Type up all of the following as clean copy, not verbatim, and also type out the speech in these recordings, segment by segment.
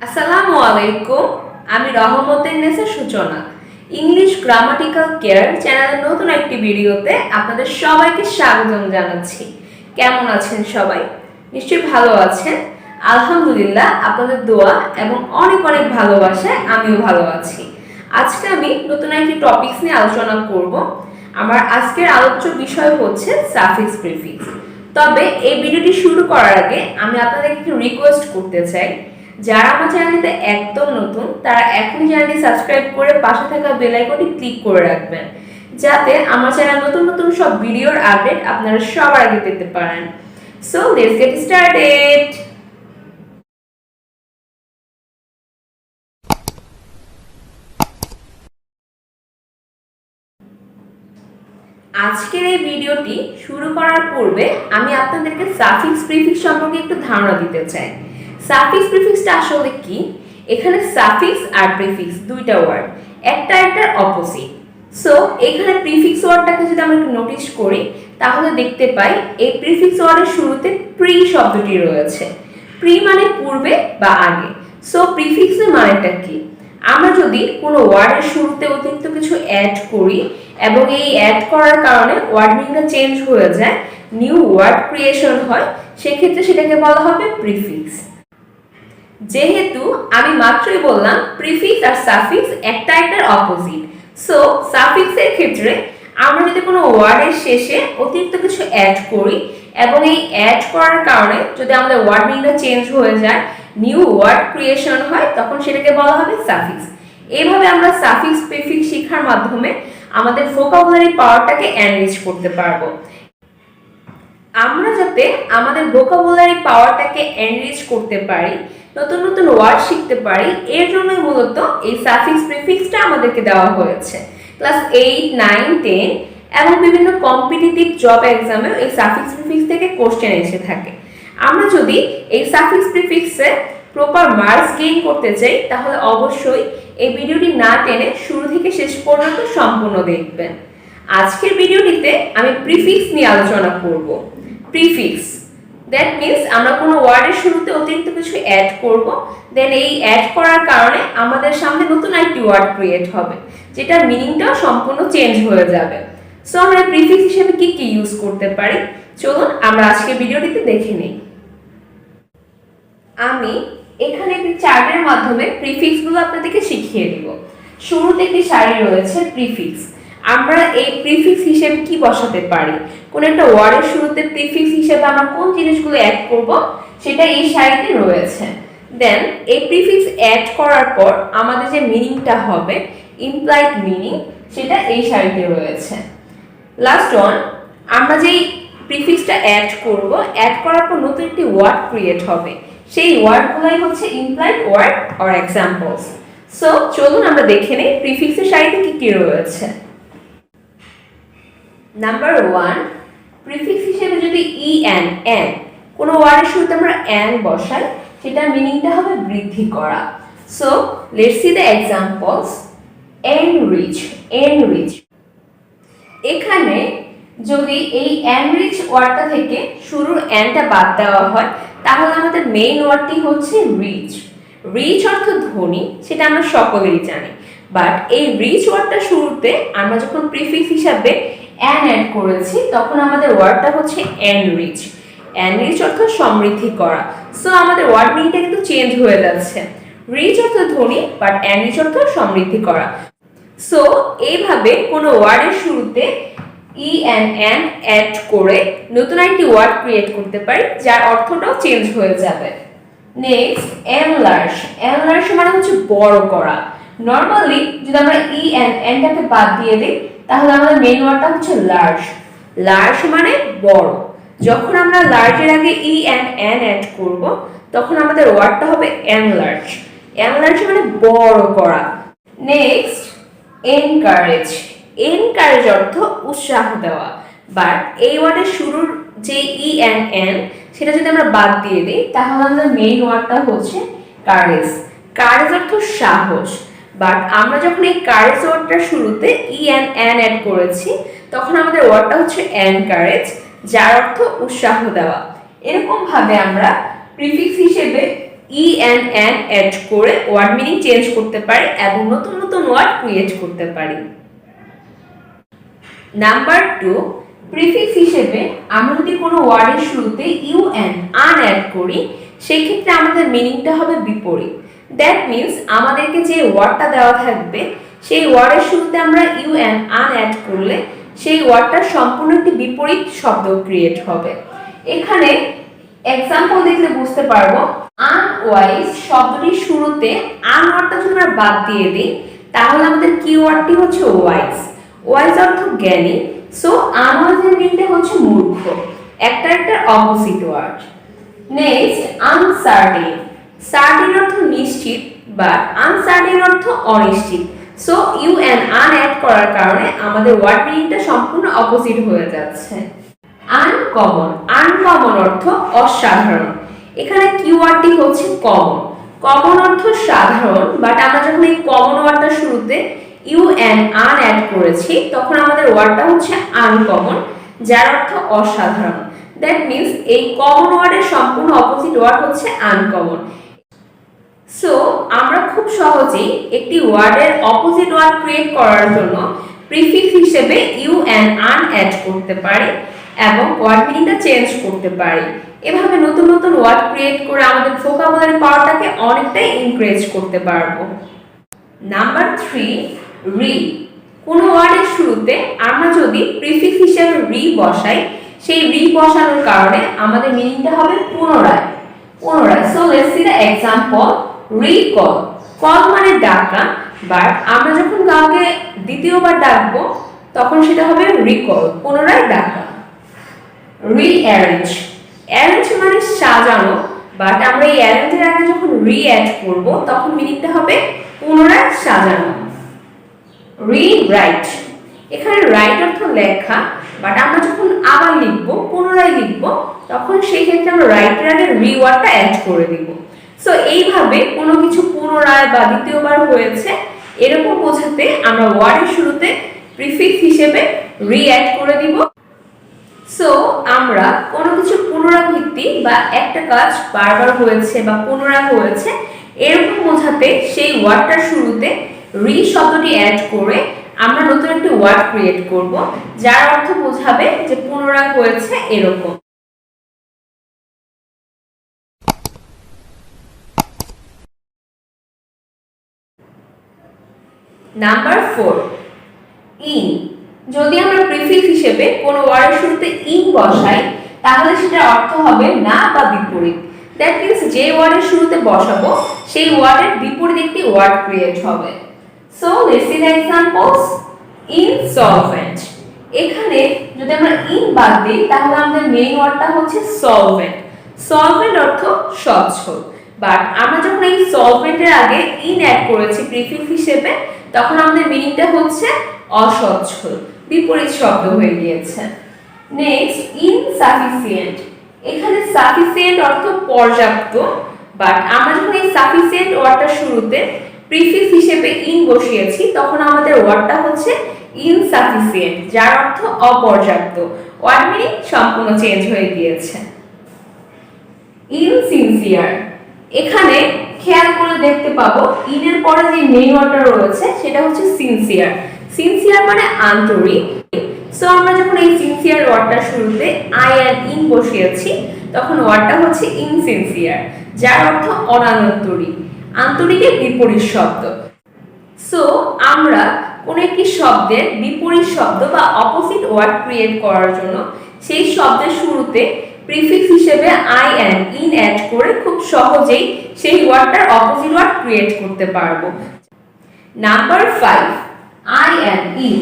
আসসালামু আলাইকুম। আমি রহমতুন্নেছা সূচনা। ইংলিশ গ্রামাটিক্যাল কেয়ার চ্যানেলের নতুন একটি ভিডিওতে আপনাদের সবাইকে স্বাগতম জানাচ্ছি। কেমন আছেন সবাই? নিশ্চয়ই ভালো আছেন। আলহামদুলিল্লাহ, আপনাদের দোয়া এবং অনেক অনেক ভালোবাসায় আমিও ভালো আছি। আজকে আমি নতুন একটি টপিকস নিয়ে আলোচনা করব। আমার আজকের আলোচ্য বিষয় হচ্ছে সাফিক্স প্রিফিক্স। তবে এই ভিডিওটি শুরু করার আগে আমি আপনাদেরকে একটু রিকোয়েস্ট করতে চাই, যারা আমার চ্যানেলটিতে একদম নতুন তারা এখনই চ্যানেলটি সাবস্ক্রাইব করে পাশে থাকা বেল আইকনটি ক্লিক করে রাখবেন, যাতে আমার চ্যানেল নতুন নতুন সব ভিডিওর আপডেট আপনারা সবার আগে পেতে পারেন। So let's get started. আজকের এই ভিডিওটি শুরু করার পূর্বে আমি আপনাদেরকে সাফিক্স প্রিফিক্স সম্পর্কে একটু ধারণা দিতে চাই। সাফিক্স প্রিফিক্সটা আসলে কি? এখানে সাফিক্স আর প্রিফিক্স দুইটা ওয়ার্ড, একটার অপোজিট। সো এখানে প্রিফিক্স ওয়ার্ডটাকে যদি আমরা একটু নোটিস করি তাহলে দেখতে পাই এই প্রিফিক্স ওয়ার্ডের শুরুতে প্রি শব্দটি রয়েছে। প্রি মানে পূর্বে বা আগে। সো প্রিফিক্সের মানেটা কি? আমরা যদি কোনো ওয়ার্ডের শুরুতে অতিরিক্ত কিছু অ্যাড করি এবং এই অ্যাড করার কারণে ওয়ার্ড মিনিংটা চেঞ্জ হয়ে যায়, নিউ ওয়ার্ড ক্রিয়েশন হয়, সেক্ষেত্রে সেটাকে বলা হবে প্রিফিক্স। যেহেতু আমি মাত্রই বললাম প্রিফিক্স আর সাফিক্স একটার অপোজিট, সো সাফিক্সের ক্ষেত্রে আমরা যদি কোনো ওয়ার্ডের শেষে অতিরিক্ত কিছু অ্যাড করি এবং এই অ্যাড করার কারণে যদি আমাদের ওয়ার্ড মিনিংটা চেঞ্জ হয়ে যায়, নিউ ওয়ার্ড ক্রিয়েশন হয়, তখন সেটাকে বলা হবে সাফিক্স। এইভাবে আমরা সাফিক্স প্রিফিক্স শেখার মাধ্যমে আমাদের ভোকাবুলারি পাওয়ারটাকে এনরিচ করতে পারবো। আমরা যাতে আমাদের ভোকাবুলারি পাওয়ারটাকে এনরিচ করতে পারি, নতুন নতুন ওয়ার্ড শিখতে পারি, এর জন্যই মূলত এই সাফিক্স প্রিফিক্সটা আমাদেরকে দেওয়া হয়েছে। ক্লাস 8, 9, 10 এবং বিভিন্ন কম্পিটিটিভ জব এক্সামেও এই সাফিক্স প্রিফিক্স থেকে কোশ্চেন এসে থাকে। আমরা যদি এই সাফিক্স প্রিফিক্সে প্রপার মার্কস গেইন করতে চাই তাহলে অবশ্যই এই ভিডিওটি না টেনে শুরু থেকে শেষ পর্যন্ত সম্পূর্ণ দেখবেন। আজকের ভিডিওটিতে আমি প্রিফিক্স নিয়ে আলোচনা করব। প্রিফিক্স দ্যাট মিন্স আমরা কোনো ওয়ার্ডের শুরুতে অতিরিক্ত কিছু অ্যাড করব, দেন এই অ্যাড করার কারণে আমাদের সামনে নতুন একটি ওয়ার্ড ক্রিয়েট হবে, যেটার মিনিংটাও সম্পূর্ণ চেঞ্জ হয়ে যাবে। সো আমরা প্রিফিক্স হিসেবে কি কি ইউজ করতে পারি, চলুন আমরা আজকে ভিডিওটিতে দেখে নিই। আমি এখানে একটি চার্টের মাধ্যমে প্রিফিক্সগুলো আপনাদেরকে শিখিয়ে দিব। শুরুতে একটি সারি রয়েছে প্রিফিক্স। আমরা এই প্রিফিক্স হিসেবে কি বসাতে পারি, কোন একটা ওয়ার্ডের শুরুতে প্রিফিক্স হিসেবে আমরা কোন জিনিসগুলো অ্যাড করব সেটা এই সারিতে রয়েছে। দেন এই প্রিফিক্স অ্যাড করার পর আমাদের যে মিনিংটা হবে, ইমপ্লাইড মিনিং, সেটা এই সারিতে রয়েছে। লাস্ট ওয়ান, আমরা যেই প্রিফিক্সটা অ্যাড করব, অ্যাড করার পর নতুন একটি ওয়ার্ড ক্রিয়েট হবে, সেই ওয়ার্ডগুলোই হচ্ছে implied word or examples. So চলুন আমরা দেখে নেই প্রিফিক্সের সারিতে কি কি রয়েছে। নাম্বার 1, প্রিফিক্স হিসেবে যদি এন কোনো ওয়ার্ডের শুরুতে আমরা এন বসাই, সেটার মিনিংটা হবে বৃদ্ধি করা। So let's see the examples. Enrich, এখানে যদি এই এনরিচ ওয়ার্ডটা থেকে শুরুর এনটা বাদ দেওয়া হয় তাহলে আমাদের মেইন ওয়ার্ডটি হচ্ছে রিচ। রিচ অর্থ ধনী, সেটা আমরা সকলেই জানি, বাট এই রিচ ওয়ার্ডটা শুরুতে আমরা যখন প্রিফিক্স হিসাবে অ্যান অ্যাড করেছি তখন আমাদের ওয়ার্ডটা হচ্ছে এনরিচ। এনরিচ অর্থ সমৃদ্ধি করা। সো আমাদের ওয়ার্ড মিনিংটা কিন্তু চেঞ্জ হয়ে যাচ্ছে। রিচ অর্থ ধনী, বাট এনরিচ অর্থ সমৃদ্ধি করা। সো এইভাবে কোনো ওয়ার্ডের শুরুতে এন অ্যাড করে নতুন একটি ওয়ার্ড ক্রিয়েট করতে পারি, যার অর্থটাও চেঞ্জ হয়ে যাবে। নেক্সট, এনলার্জ মানে হচ্ছে বড় করা। নরমালি যদি আমরা এনটাকে বাদ দিয়ে দিই তাহলে আমাদের মেইন ওয়ার্ডটা হচ্ছে লার্জ মানে বড়। যখন আমরা লার্জের আগে এন অ্যাড করব তখন আমাদের ওয়ার্ডটা হবে এনলার্জ মানে বড় করা। নেক্সট, এনকারেজ অর্থ উৎসাহ দেওয়া, বাট এই ওয়ার্ডের শুরুর যে এন সেটা যদি আমরা বাদ দিয়ে দিই তাহলে আমাদের মেইন ওয়ার্ডটা হচ্ছে কারেজ অর্থ সাহস, বাট আমরা যখন এই কারেজ ওয়ার্ডটার শুরুতে এন অ্যাড করেছি তখন আমাদের ওয়ার্ডটা হচ্ছে এনকারেজ, যার অর্থ উৎসাহ দেওয়া। এরকম ভাবে আমরা প্রিফিক্স হিসেবে এন অ্যাড করে ওয়ার্ড মিনিং চেঞ্জ করতে পারি এবং নতুন নতুন ওয়ার্ড ক্রিয়েট করতে পারি। নাম্বার 2, প্রিফিক্স হিসেবে আমরা যদি কোনো ওয়ার্ডের শুরুতে আন অ্যাড করি, সেই ক্ষেত্রে আমাদের মিনিংটা হবে বিপরীত। দ্যাট মিন্স আমাদেরকে যে ওয়ার্ডটা দেওয়া থাকবে সেই ওয়ার্ডের শুরুতে আমরা আন অ্যাড করলে সেই ওয়ার্ডটার সম্পূর্ণ একটি বিপরীত শব্দ ক্রিয়েট হবে। এখানে এক্সাম্পল দেখলে বুঝতে পারবো, আনওয়াইজ শব্দটির শুরুতে আন ওয়ার্ডটা যদি আমরা বাদ দিয়ে দিই তাহলে আমাদের কি ওয়ার্ডটি হচ্ছে ওয়াইজ। ওয়াইজ অর্থ জ্ঞানী, সো আনওয়াইজের মিনিংটা হচ্ছে মূর্খ, একটা opposite word. Next, uncertain. Certain অর্থ নিশ্চিত, বাট আনসার্টেন অর্থ অনিশ্চিত। সো আন অ্যাড করার কারণে আমাদের ওয়ার্ড মিনিংটা সম্পূর্ণ অপোজিট হয়ে যাচ্ছে। আনকমন। আনকমন অর্থ অসাধারণ। এখানে কিওয়ার্ডটি হচ্ছে কমন। কমন অর্থ সাধারণ, বাট আমরা যখন এই কমন ওয়ার্ডটা শুরুতে আন অ্যাড করেছি তখন আমাদের ওয়ার্ডটা হচ্ছে আনকমন, যার অর্থ অসাধারণ। দ্যাট মিন্স এই কমন ওয়ার্ডের সম্পূর্ণ অপোজিট ওয়ার্ড হচ্ছে আনকমন। সো আমরা খুব সহজেই একটি ওয়ার্ডের অপোজিট ওয়ার্ড ক্রিয়েট করার জন্য প্রিফিক্স হিসেবে আন অ্যাড করতে পারি এবং ওয়ার্ড মিনিংটা চেঞ্জ করতে পারি। এভাবে নতুন নতুন ওয়ার্ড ক্রিয়েট করে আমাদের ভোকাবুলারি পাওয়ারটাকে অনেকটাই ইনক্রিজ করতে পারবো। নাম্বার 3, রি। কোনো ওয়ার্ডের শুরুতে আমরা যদি প্রিফিক্স হিসেবে রি বসাই, সেই রি বসানোর কারণে আমাদের মিনিংটা হবে পুনরায়। So let's see the example. Recall. Call মানে ডাকা, বাট আমরা যখন কাউকে দ্বিতীয়বার ডাকবো তখন সেটা হবে রিকল, পুনরায় ডাকা। রিঅ্যারেঞ্জ। অ্যারেঞ্জ মানে সাজানো, বাট আমরা এই অ্যারেঞ্জের আগে যখন রি অ্যাড করব তখন মিনিংটা হবে পুনরায় সাজানো। রিরাইট। এখানে রাইট অর্থ লেখা, বাট আমরা যখন আবার লিখবো, পুনরায় লিখবো, তখন সেই ক্ষেত্রে আমরা রাইটের আগে রি ওয়ার্ডটা অ্যাড করে দিব। সো এইভাবে কোনো কিছু পুনরায় বা দ্বিতীয়বার হয়েছে এরকম বোঝাতে আমরা ওয়ার্ডের শুরুতে প্রিফিক্স হিসেবে রি অ্যাড করে দিব। সো আমরা কোনো কিছু পুনরাবৃত্তি বা একটা কাজ বারবার হয়েছে বা পুনরায় হয়েছে এরকম বোঝাতে সেই ওয়ার্ডটার শুরুতে রি শব্দটি অ্যাড করে আমরা নতুন একটি ওয়ার্ড ক্রিয়েট করব, যার অর্থ বোঝাবে যে পুনরায় হয়েছে এরকম। Number 4, in. যদি আমরা প্রিফিক্স হিসেবে কোনো ওয়ার্ডের শুরুতে ইন বসাই তাহলে সেটার অর্থ হবে না বা বিপরীত। দ্যাট মিন্স যে ওয়ার্ডের শুরুতে বসাবো সেই ওয়ার্ডের বিপরীত একটি ওয়ার্ড ক্রিয়েট হবে। So let's see the examples. Insolvent. এখানে যদি আমরা ইন বাদ দিই তাহলে আমাদের মেইন ওয়ার্ডটা হচ্ছে সলভেন্ট। সলভেন্ট অর্থ সচ্ছল, বাট আমরা যখন এই সলভেন্টের আগে ইন অ্যাড করেছি প্রিফিক্স হিসেবে তখন আমাদের মিনিংটা হচ্ছে অসচ্ছল, বিপরীত শব্দ হয়ে গিয়েছে। Next, insufficient. এখানে সাফিসিয়েন্ট অর্থ পর্যাপ্ত, বাট আমরা যখন এই সাফিসিয়েন্ট ওয়ার্ডটা শুরুতে প্রিফিক্স হিসেবে ইন বসিয়েছি তখন আমাদের ওয়ার্ডটা হচ্ছে ইনসাফিসিয়েন্ট, যার অর্থ অপর্যাপ্ত। ওয়ার্ড মিনিং সম্পূর্ণ চেঞ্জ হয়ে গিয়েছে। ইনসিনসিয়ার। এখানে খেয়াল করে দেখতে পাবো ইনের পরে যে মেইন ওয়ার্ডটা রয়েছে সেটা হচ্ছে সিনসিয়ার। সিনসিয়ার মানে আন্তরিক। সো আমরা যখন এই সিনসিয়ার ওয়ার্ডটা শুরুতে ইন বসিয়েছি তখন ওয়ার্ডটা হচ্ছে ইনসিনসিয়ার, যার অর্থ অনান্তরিক, আন্তরিকের বিপরীত শব্দ। সো আমরা কোনো একটি শব্দের বিপরীত শব্দ বা অপোজিট ওয়ার্ড ক্রিয়েট করার জন্য সেই শব্দের শুরুতে প্রিফিক্স হিসেবে ইন অ্যাড করে খুব সহজেই সেই ওয়ার্ডটার অপোজিট ওয়ার্ড ক্রিয়েট করতে পারবো। Number 5, in.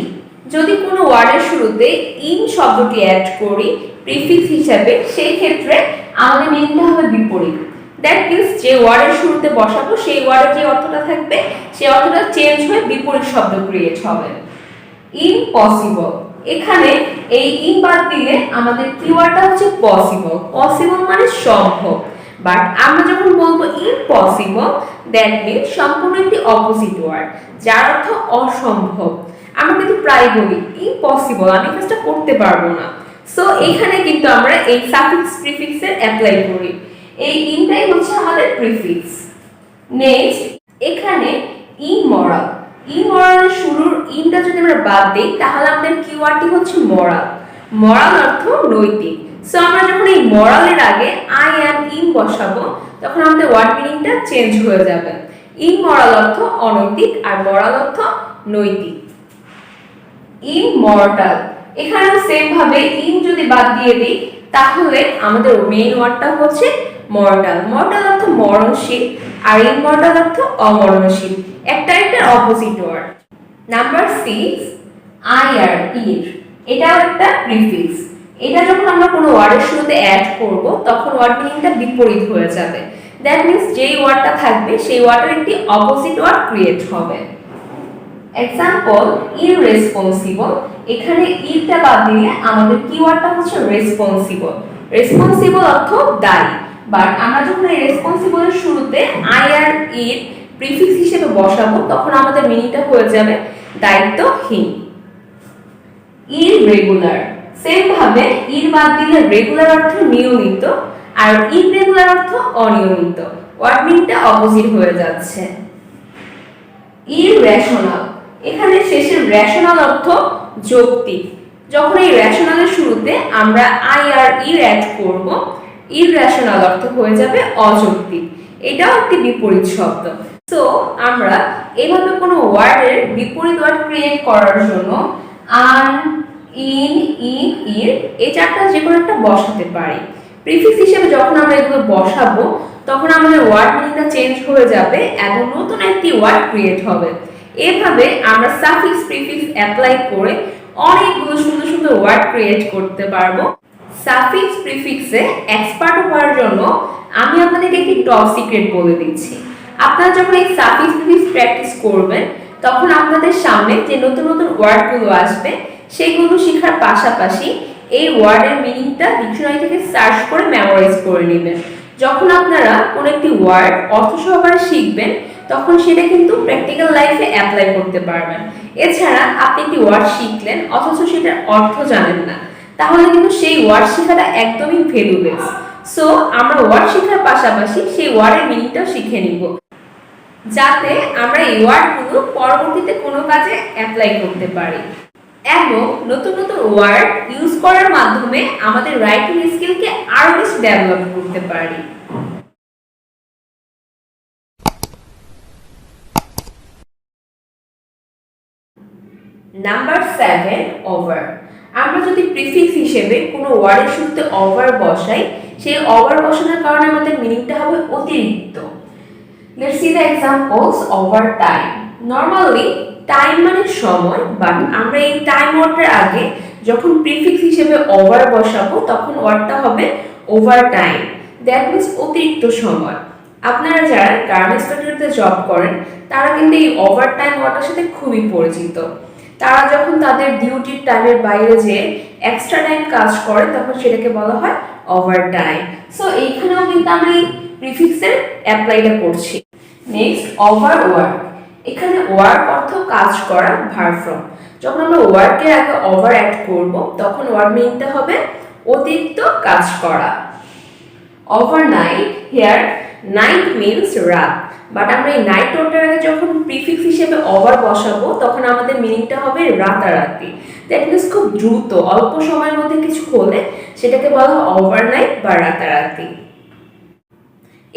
যদি কোনো ওয়ার্ডের শুরুতে ইন শব্দটি অ্যাড করি প্রিফিক্স হিসেবে সেই ক্ষেত্রে আমাদের মিনিংটা হবে বিপরীত। দ্যাট মিন্স যে ওয়ার্ডের শুরুতে বসাবো সেই ওয়ার্ডের যে অর্থটা থাকবে সেই অর্থটা চেঞ্জ হয়ে বিপরীত শব্দ ক্রিয়েট হবে। ইম্পসিবল। এখানে এই ইন বাদ দিলে আমাদের কিওয়ার্ডটা হচ্ছে পসিবল। পসিবল মানে সম্ভব, বাট আমরা যখন বলবো ইম্পসিবল দ্যাট মিন্স সম্পূর্ণ একটি অপোজিট ওয়ার্ড, যার অর্থ অসম্ভব। আমরা কিন্তু প্রায় বলি ইম্পসিবল, আমি কাজটা করতে পারবো না। সো এখানে কিন্তু আমরা এই সাফিক্স প্রিফিক্সের অ্যাপ্লাই করি। এই ইনটাই হচ্ছে আমাদের প্রিফিক্স। নেক্সট এখানে ইমরাল, ইমরালের শুরুর ইনটা যদি আমরা বাদ দিই তাহলে আমাদের কিওয়ার্ডটি হচ্ছে মরাল। মরাল অর্থ নৈতিক। সো আমরা যখন এই মরালের আগে আই অ্যাম ইন বসাবো তখন আমাদের ওয়ার্ড মিনিংটা চেঞ্জ হয়ে যাবে। ইমরাল অর্থ অনৈতিক আর মরাল অর্থ নৈতিক। ইমমর্টাল, এখানে সেম ভাবে ইন যদি বাদ দিয়ে দিই তাহলে আমাদের মেইন ওয়ার্ডটা হচ্ছে মর্টাল। মর্টাল অর্থ মরণশীল আর ইমমর্টাল অর্থ অমরণশীল, একটা অপোজিট ওয়ার্ড। নাম্বার 6 আই আর ইর, এটাও একটা প্রিফিক্স। এটা যখন আমরা কোনো ওয়ার্ডের শুরুতে অ্যাড করব তখন ওয়ার্ড মিনিংটা বিপরীত হয়ে যাবে। দ্যাট মিন্স যেই ওয়ার্ডটা থাকবে সেই ওয়ার্ডের একটি অপোজিট ওয়ার্ড ক্রিয়েট হবে। এক্সাম্পল ইররেসপন্সিবল, এখানে ইরটা বাদ দিলে আমাদের কিওয়ার্ডটা হচ্ছে রেসপন্সিবল। রেসপন্সিবল অর্থ দায়ী, বাট আমরা যখন এই রেসপন্সিবলের শুরুতে আই আর ইর প্রিফিক্স হিসেবে বসাবো তখন আমাদের মিনিংটা হয়ে যাবে দায়িত্বহীন। ইররেগুলার, সেম ভাবে ইর বাদ দিলে রেগুলার অর্থ নিয়মিত আর ইররেগুলার অর্থ অনিয়মিত, ওয়ার্ড মিনিংটা অপোজিট হয়ে যাচ্ছে। ইররেশনাল, এখানে শেষের রেশনাল অর্থ যৌক্তিক। যখন এই রেশনালের শুরুতে আমরা আই আর ইর অ্যাড করব ইররেশনাল অর্থ হয়ে যাবে অযৌক্তিক, এটাও একটি বিপরীত শব্দ। সো আমরা এভাবে কোনো ওয়ার্ডের বিপরীত ওয়ার্ড ক্রিয়েট করার জন্য আন, ইন, ইর এই চারটা যে কোনো একটা বসাতে পারি। প্রিফিক্স হিসেবে যখন আমরা এগুলো বসাবো তখন আমাদের ওয়ার্ড মিনিংটা চেঞ্জ হয়ে যাবে এবং নতুন একটি ওয়ার্ড ক্রিয়েট হবে। এভাবে আমরা সাফিক্স প্রিফিক্স অ্যাপ্লাই করে অনেকগুলো সুন্দর সুন্দর ওয়ার্ড ক্রিয়েট করতে পারবো। সাফিক্স প্রিফিক্সে এক্সপার্ট হওয়ার জন্য আমি আপনাদেরকে একটি টপ সিক্রেট বলে দিচ্ছি। আপনারা যখন এই সাফিক্স প্রিফিক্স প্র্যাকটিস করবেন তখন আপনাদের সামনে যে নতুন নতুন ওয়ার্ডগুলো আসবে সেগুলো শেখার পাশাপাশি এই ওয়ার্ডের মিনিংটা ডিকশনারি থেকে সার্চ করে মেমোরাইজ করে নেবেন। যখন আপনারা কোনো একটি ওয়ার্ড অর্থ সহকারে শিখবেন তখন সেটা কিন্তু প্র্যাকটিক্যাল লাইফে অ্যাপ্লাই করতে পারবেন। এছাড়া আপনি একটি ওয়ার্ড শিখলেন অথচ সেটার অর্থ জানেন না, তাহলে কিন্তু সেই ওয়ার্ড শেখাটা একদমই ভ্যালুলেস। সো আমরা ওয়ার্ড শেখার পাশাপাশি সেই ওয়ার্ডের মিনিংটাও শিখে নিব যাতে আমরা এই ওয়ার্ডগুলো পরবর্তীতে কোনো কাজে অ্যাপ্লাই করতে পারি এবং নতুন নতুন ওয়ার্ড ইউজ করার মাধ্যমে আমাদের রাইটিং স্কিলকে আরো বেশি ডেভেলপ করতে পারি। নাম্বার 7 ওভার, আমরা যদি প্রিফিক্স হিসেবে কোনো ওয়ার্ডের শুরুতে ওভার বসাই সেই ওভার বসানোর কারণে আমাদের মিনিংটা হবে অতিরিক্ত। Let's see the examples. Over time, normally time মানে সময়, বাট আমরা এই টাইম ওয়ার্ডের আগে যখন প্রিফিক্স হিসেবে ওভার বসাবো তখন ওয়ার্ডটা হবে ওভার টাইম, দ্যাট মিন্স অতিরিক্ত সময়। আপনারা যারা গার্মেন্টস ফ্যাক্টরিতে জব করেন তারা কিন্তু এই ওভার টাইম ওয়ার্ডটার সাথে খুবই পরিচিত। তারা যখন তাদের ডিউটির টাইমের বাইরে যে এক্সট্রা টাইম কাজ করে তখন সেটাকে বলা হয় ওভার টাইম। সো এইখানেও কিন্তু আমরা এই প্রিফিক্সের অ্যাপ্লাইটা করছি। নেক্সট ওভার ওয়ার্ক, এখানে ওয়ার্ক অর্থ কাজ করা, ভার্ব ফর্ম। যখন আমরা ওয়ার্কের আগে ওভার অ্যাড করব তখন ওয়ার্ড মিনিংটা হবে অতিরিক্ত কাজ করা। ওভারনাইট, হিয়ার নাইট মিন্স রাত, বাট আমরা এই নাইট ওয়ার্ডের আগে যখন প্রিফিক্স হিসেবে ওভার বসাবো তখন আমাদের মিনিংটা হবে রাতারাতি। দ্যাট মিন্স খুব দ্রুত অল্প সময়ের মধ্যে কিছু হলে সেটাকে বলা হয় ওভারনাইট বা রাতারাতি।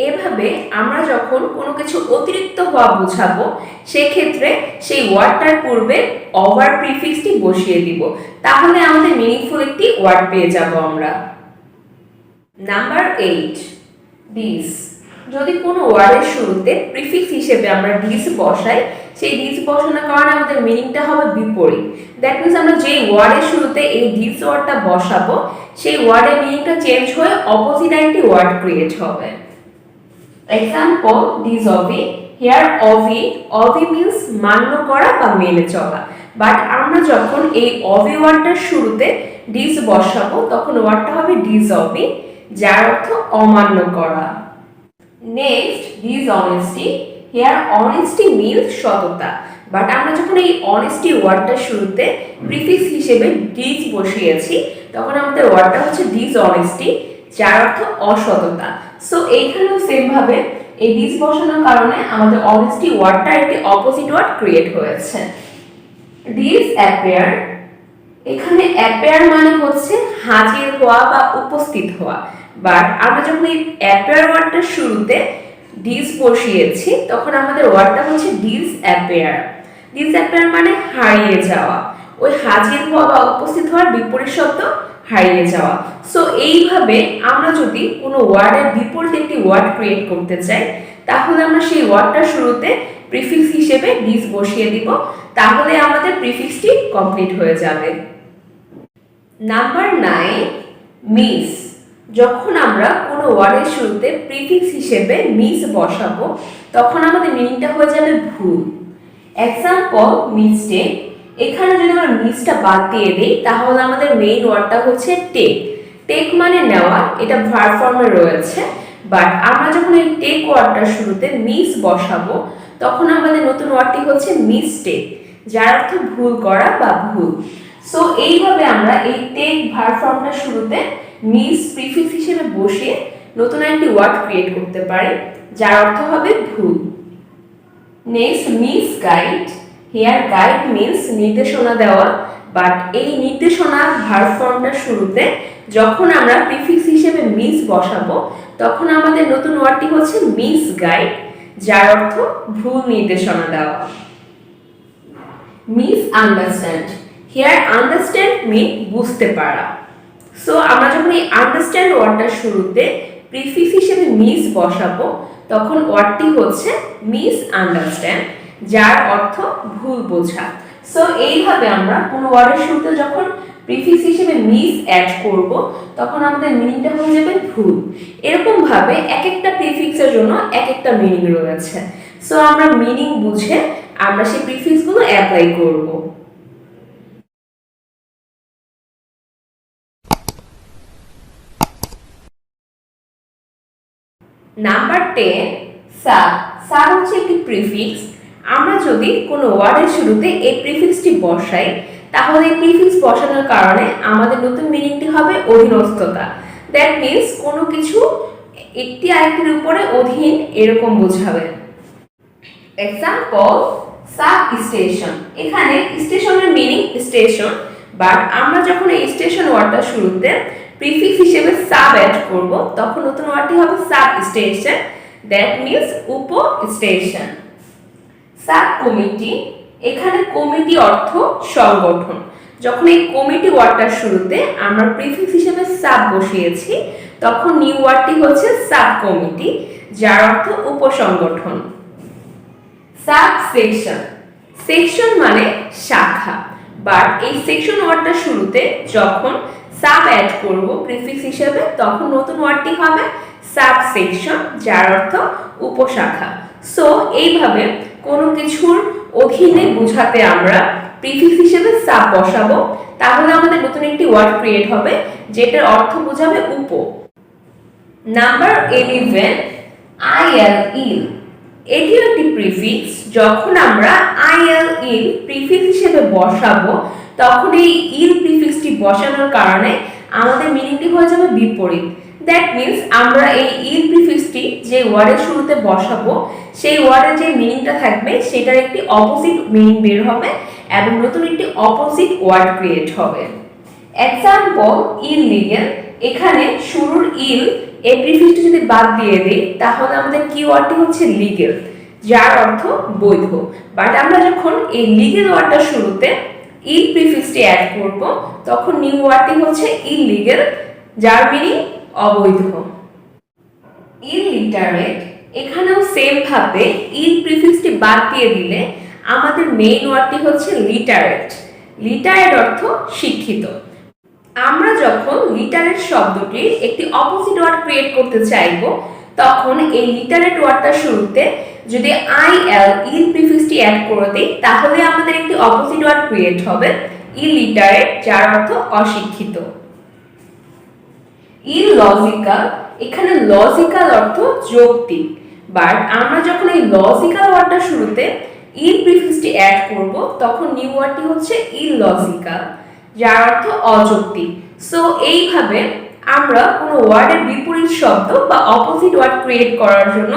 এভাবে আমরা যখন কোনো কিছু অতিরিক্ত হওয়া বোঝাবো সেক্ষেত্রে সেই ওয়ার্ডটার পূর্বে ওভার প্রিফিক্সটি বসিয়ে দিব, তাহলে আমাদের মিনিংফুল একটি ওয়ার্ড পেয়ে যাব আমরা। নাম্বার 8 দিস, যদি কোনো ওয়ার্ডের শুরুতে প্রিফিক্স হিসেবে আমরা দিস বসাই সেই দিস বসানোর কারণে আমাদের মিনিংটা হবে বিপরীত। দ্যাট মিন্স আমরা যে ওয়ার্ডের শুরুতে এই দিস ওয়ার্ডটা বসাবো সেই ওয়ার্ডের মিনিংটা চেঞ্জ হয়ে অপোজিট একটি ওয়ার্ড ক্রিয়েট হবে। এক্সাম্পল ডিসঅবি, হিয়ার অবি মিন্স মান্য করা বা মেনে চলা, বাট আমরা যখন এই অবি ওয়ার্ডটার শুরুতে ডিস বসাবো তখন ওয়ার্ডটা হবে ডিসঅবি, যার অর্থ অমান্য করা। Next dishonesty, here honesty means সততা, বাট আমরা যখন এই অনেস্টি ওয়ার্ডটার শুরুতে প্রিফিক্স হিসেবে ডিস বসিয়েছি তখন আমাদের ওয়ার্ডটা হচ্ছে ডিসঅনেস্টি, যার অর্থ অসততা। সো এইখানেও সেম ভাবে এই দিস বসানোর কারণে আমাদের অনেস্টি ওয়ার্ডটা একটি অপোজিট ওয়ার্ড ক্রিয়েট হয়েছে। দিস অ্যাপিয়ার, এখানে অ্যাপিয়ার মানে হচ্ছে হাজির হওয়া বা উপস্থিত হওয়া, বাট আমরা যখন এই অ্যাপিয়ার ওয়ার্ডটার শুরুতে দিস বসিয়েছি তখন আমাদের ওয়ার্ডটা হচ্ছে দিস অ্যাপিয়ার। দিস অ্যাপিয়ার মানে হারিয়ে যাওয়া, ওই হাজির হওয়া বা উপস্থিত হওয়ার বিপরীত শব্দ হারিয়ে যাওয়া। সো এইভাবে আমরা যদি কোনো ওয়ার্ডের বিপরীত একটি ওয়ার্ড ক্রিয়েট করতে চাই তাহলে আমরা সেই ওয়ার্ডটার শুরুতে প্রিফিক্স হিসেবে দিস বসিয়ে দিব, তাহলে আমাদের প্রিফিক্সটি কমপ্লিট হয়ে যাবে। Number 9, miss. যখন আমরা কোনো ওয়ার্ডের শুরুতে প্রিফিক্স হিসেবে মিস বসাবো তখন আমাদের মিনিংটা হয়ে যাবে ভুল। Example, mistake. এখানে যদি আমরা মিসটা বাদ দিয়ে দিই তাহলে আমাদের মেইন ওয়ার্ডটা হচ্ছে টেক। টেক মানে নেওয়া, এটা ভার্ব ফর্মে রয়েছে, বাট আমরা যখন এই টেক ওয়ার্ডটার শুরুতে মিস বসাবো তখন আমাদের নতুন ওয়ার্ডটি হচ্ছে মিস্টেক, যার অর্থ ভুল করা বা ভুল। সো এইভাবে আমরা এই টেক ভার্ব ফর্মটার শুরুতে মিস প্রিফিক্স হিসেবে বসিয়ে নতুন একটি ওয়ার্ড ক্রিয়েট করতে পারি যার অর্থ হবে ভুল। Next, miss guide. Here guide means নির্দেশনা দেওয়া, বাট এই নির্দেশনা ভার্ব ফর্মটার শুরুতে যখন আমরা প্রিফিক্স হিসেবে মিস বসাবো তখন আমাদের নতুন ওয়ার্ডটি হচ্ছে মিস গাইড, যার অর্থ ভুল নির্দেশনা দেওয়া। Miss understand. হিয়ার আন্ডারস্ট্যান্ড মিন বুঝতে পারা। সো আমরা যখন এই আন্ডারস্ট্যান্ড ওয়ার্ডটার শুরুতে প্রিফিক্স হিসেবে মিস বসাবো তখন ওয়ার্ডটি হচ্ছে মিস আন্ডারস্ট্যান্ড, যার অর্থ ভুল বোঝা। সো এইভাবে আমরা কোনো ওয়ার্ডের শুরুতে যখন প্রিফিক্স হিসেবে মিস অ্যাড করব তখন আমাদের মিনিংটা হয়ে যাবে ভুল। এরকম ভাবে এক একটা প্রিফিক্সের জন্য এক একটা মিনিং রয়েছে। সো আমরা মিনিং বুঝে আমরা সেই প্রিফিক্সগুলো অ্যাপ্লাই করব। Number 10, sub. সাব হচ্ছে একটি প্রিফিক্স। আমরা যদি কোনো ওয়ার্ডের শুরুতে এই প্রিফিক্সটি বসাই তাহলে এই প্রিফিক্স বসানোর কারণে আমাদের নতুন মিনিংটি হবে অধীনস্থতা। দ্যাট মিন্স কোনো কিছু একটি আরেকটির উপরে অধীন, এরকম বোঝাবে। Example, sub station. এখানে স্টেশনের মিনিং স্টেশন, বাট আমরা যখন এই স্টেশন ওয়ার্ডটা শুরুতে প্রিফিক্স হিসেবে সাব অ্যাড করব তখন নতুন ওয়ার্ডটি হবে সাব স্টেশন, দ্যাট মিন্স উপ স্টেশন। Sub committee. এখানে কমিটি অর্থ সংগঠন। যখন এই কমিটি ওয়ার্ডটার শুরুতে আমরা প্রিফিক্স হিসেবে সাব বসিয়েছি তখন নিউ ওয়ার্ডটি হচ্ছে সাব কমিটি, যার অর্থ উপসংগঠন। Sub section. সেকশন মানে শাখা, বাট এই সেকশন ওয়ার্ডটার শুরুতে যখন সাব অ্যাড করব প্রিফিক্স হিসেবে তখন নতুন ওয়ার্ডটি হবে সাব সেকশন, যার অর্থ উপশাখা। সো এইভাবে কোনো কিছুর অধীনে বোঝাতে আমরা প্রিফিক্স হিসেবে সাব বসাবো, তাহলে আমাদের নতুন একটি ওয়ার্ড ক্রিয়েট হবে যেটার অর্থ বোঝাবে উপ। নাম্বার 11, আইএল ইল। এটিও একটি প্রিফিক্স। যখন আমরা আইএল ইল প্রিফিক্স হিসেবে বসাবো তখন এই ইল প্রিফিক্সটি বসানোর কারণে আমাদের মিনিংটি হয়ে যাবে বিপরীত। দ্যাট মিন্স আমরা এই ইল প্রিফিক্সটি যে ওয়ার্ডের শুরুতে বসাবো সেই ওয়ার্ডের যে মিনিংটা থাকবে সেটার একটি অপোজিট মিনিং বের হবে এবং নতুন একটি অপোজিট ওয়ার্ড ক্রিয়েট হবে। Example, illegal. এখানে শুরুর ইল এই প্রিফিক্সটি যদি বাদ দিয়ে দিই তাহলে আমাদের কি ওয়ার্ডটি হচ্ছে লিগ্যাল, যার অর্থ বৈধ। বাট আমরা যখন এই লিগ্যাল ওয়ার্ডটার শুরুতে ইল প্রিফিক্সটি অ্যাড করব তখন নিউ ওয়ার্ডটি হচ্ছে ইললিগ্যাল, যার মিনিং অবৈধ। ইলিটারেট। এখানেও সেম ভাবে ইল প্রিফিক্সটি বাদ দিয়ে দিলে আমাদের মেইন ওয়ার্ডটি হচ্ছে লিটারেট। লিটারেট অর্থ শিক্ষিত। আমরা যখন লিটারেট শব্দটির একটি অপোজিট ওয়ার্ড ক্রিয়েট করতে চাইব তখন এই লিটারেট ওয়ার্ডটার শুরুতে যদি আইএল ইল প্রিফিক্সটি অ্যাড করে দিই তাহলে আমাদের একটি অপোজিট ওয়ার্ড ক্রিয়েট হবে ইলিটারেট, যার অর্থ অশিক্ষিত। ইললজিক্যাল। এখানে লজিক্যাল অর্থ যৌক্তিক, বাট আমরা যখন এই লজিক্যাল ওয়ার্ডটার শুরুতে ইল প্রিফিক্সটি অ্যাড করব তখন নিউ ওয়ার্ডটি হচ্ছে ইললজিক্যাল, যার অর্থ অযৌক্তিক। সো এইভাবে আমরা কোনো ওয়ার্ডের বিপরীত শব্দ বা অপোজিট ওয়ার্ড ক্রিয়েট করার জন্য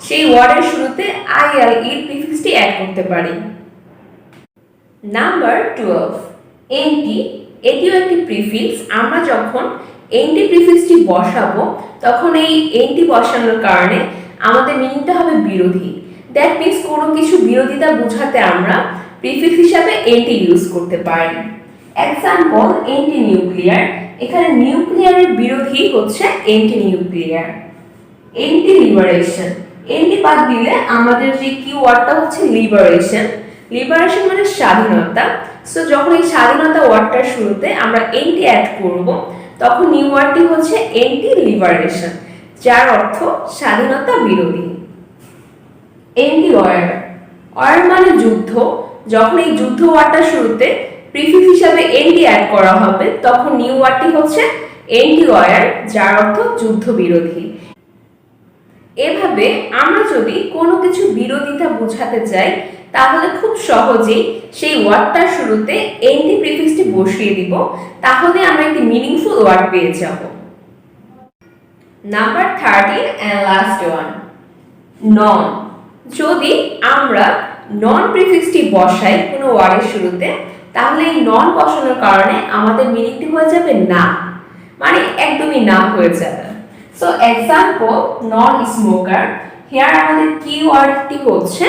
সেই ওয়ার্ডের শুরুতে ILE প্রিফিক্সটি অ্যাড করতে পারি। নাম্বার 12, এনটি। এটিও একটি প্রিফিক্স। আমরা যখন এনটি প্রিফিক্সটি বসাবো তখন এই এনটি বসানোর কারণে আমাদের মিনিংটা হবে বিরোধী। দ্যাট মিন্স কোনো কিছু বিরোধিতা বোঝাতে আমরা প্রিফিক্স হিসাবে এনটি ইউজ করতে পারি। Example, anti nuclear. এখানে নিউক্লিয়ারের বিরোধী হচ্ছে anti nuclear. Anti liberation. Anti বাদ দিলে আমাদের যে কি ওয়ার্ডটা হচ্ছে লিবারেশন। লিবারেশন মানে স্বাধীনতা। সো যখন এই স্বাধীনতা ওয়ার্ডটার শুরুতে আমরা এন্টি অ্যাড করব তখন নিউ ওয়ার্ডটি হচ্ছে এন্টি লিবারেশন, যার অর্থ স্বাধীনতা বিরোধী। Anti war. ওয়ার মানে যুদ্ধ। যখন এই যুদ্ধ ওয়ার্ডটার শুরুতে প্রিফিক্স হিসাবে এন্টি অ্যাড করা হবে তখন নিউ ওয়ার্ডটি হচ্ছে এন্টি ওয়ার, যার অর্থ যুদ্ধ বিরোধী। এভাবে আমরা যদি কোনো কিছু বিরোধিতা বোঝাতে চাই তাহলে খুব সহজেই সেই ওয়ার্ডটার শুরুতে এন্টি প্রিফিক্সটি বসিয়ে দিব, তাহলে আমরা একটি মিনিংফুল ওয়ার্ড পেয়ে যাব। নাম্বার 13 এন্ড লাস্ট ওয়ান, নন। যদি আমরা নন প্রিফিক্সটি বসাই কোনো ওয়ার্ডের শুরুতে তাহলে এই নন বসানোর কারণে আমাদের মিনিংটি হয়ে যাবে না, মানে একদমই না হয়ে যাবে। So example, non smoker. Here আমাদের কি ওয়ার্ডটি হচ্ছে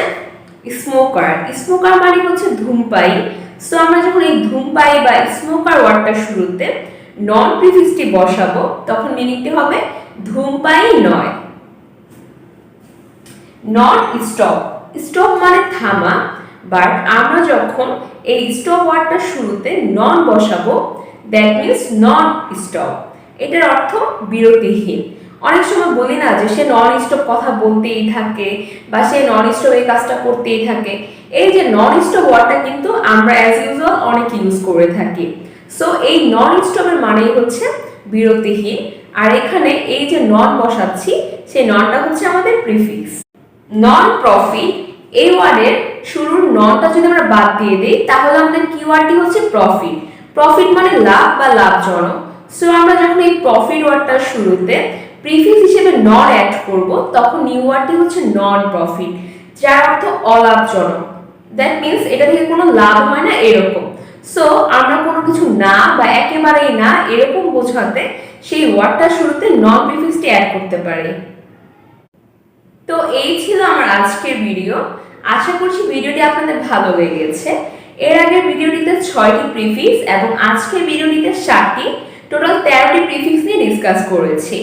স্মোকার। স্মোকার মানে হচ্ছে ধূমপায়ী। সো আমরা যখন এই ধূমপায়ী বা স্মোকার ওয়ার্ডটার শুরুতে নন প্রিফিক্সটি বসাবো তখন মিনিংটি হবে ধূমপায়ী নয়। Non stop. স্টপ মানে থামা, বাট আমরা যখন এই স্টপ ওয়ার্ডটার শুরুতে নন বসাবো দ্যাট মিন্স নন স্টপ। এটার অর্থ বিরতিহীন। অনেক সময় বলি না যে সে নন স্টপ কথা বলতেই থাকে বা সে নন স্টপ এই কাজটা করতেই থাকে। এই যে নন স্টপ ওয়ার্ডটা কিন্তু আমরা অ্যাজ ইউজুয়াল অনেক ইউজ করে থাকি। সো এই নন স্টপের মানেই হচ্ছে বিরতিহীন, আর এখানে এই যে নন বসাচ্ছি সেই ননটা হচ্ছে আমাদের প্রিফিক্স। Non profit. এই ওয়ার্ডের শুরুর ননটা যদি আমরা বাদ দিয়ে দিই তাহলে আমাদের কি ওয়ার্ডটি হচ্ছে প্রফিট। প্রফিট মানে লাভ বা লাভজনক। সো আমরা যখন এই প্রফিট ওয়ার্ডটার শুরুতে প্রিফিক্স হিসেবে নন অ্যাড করব তখন নিউ ওয়ার্ডটি হচ্ছে নন প্রফিট, যার অর্থ অলাভজনক। দ্যাট মিন্স এটা থেকে কোনো লাভ হয় না এরকম। সো আমরা কোনো কিছু না বা একেবারেই না এরকম বোঝাতে সেই ওয়ার্ডটার শুরুতে নন প্রিফিক্সটি অ্যাড করতে পারি। তো এই ছিল আমার আজকের ভিডিও। আশা করছি ভিডিওটি আপনাদের ভালো লেগেছে। এর আগের ভিডিওটিতে 6টি প্রিফিক্স এবং আজকের ভিডিওটিতে 7টি, টোটাল 13টি প্রিফিক্স নিয়ে ডিসকাস করেছি।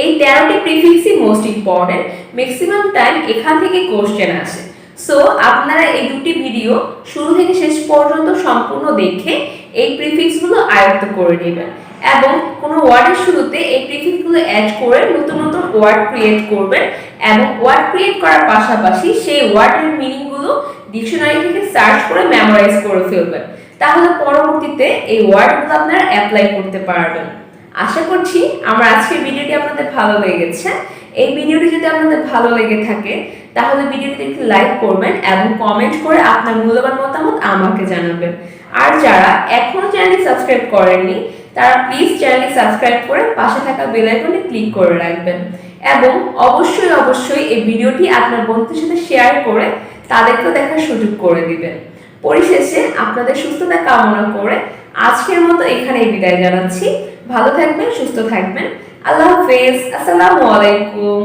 এই 13টি প্রিফিক্সই মোস্ট ইম্পর্টেন্ট। ম্যাক্সিমাম টাইম এখান থেকে কোশ্চেন আসে। সো আপনারা এই দুটি ভিডিও শুরু থেকে শেষ পর্যন্ত সম্পূর্ণ দেখে এই প্রিফিক্সগুলো আয়ত্ত করে নেবেন এবং কোনো ওয়ার্ডের শুরুতে এই প্রিফিক্সগুলো অ্যাড করে নতুন নতুন ওয়ার্ড ক্রিয়েট করবেন এবং ওয়ার্ড ক্রিয়েট করার পাশাপাশি সেই ওয়ার্ডের মিনিংগুলো ডিকশনারি থেকে সার্চ করে মেমোরাইজ করে ফেলবেন। তাহলে পরবর্তীতে এই ওয়ার্ডগুলো আপনারা অ্যাপ্লাই করতে পারবেন। আশা করছি আমার আজকের ভিডিওটি আপনাদের ভালো লেগেছে। এই ভিডিওটি যদি আপনাদের ভালো লেগে থাকে তাহলে ভিডিওটিতে একটি লাইক করবেন এবং কমেন্ট করে আপনার মূল্যবান মতামত আমাকে জানাবেন। আর যারা এখনো চ্যানেলটি সাবস্ক্রাইব করেননি তারা প্লিজ চ্যানেলটি সাবস্ক্রাইব করে পাশে থাকা বেল আইকনে ক্লিক করে রাখবেন এবং অবশ্যই এই ভিডিওটি আপনার বন্ধুদের সাথে শেয়ার করে তাদেরকেও দেখার সুযোগ করে দিবেন। পরিশেষে আপনাদের সুস্থতা কামনা করে আজকের মতো এখানেই বিদায় জানাচ্ছি। ভালো থাকবেন, সুস্থ থাকবেন। আল্লাহ হাফেজ। আসসালামু আলাইকুম।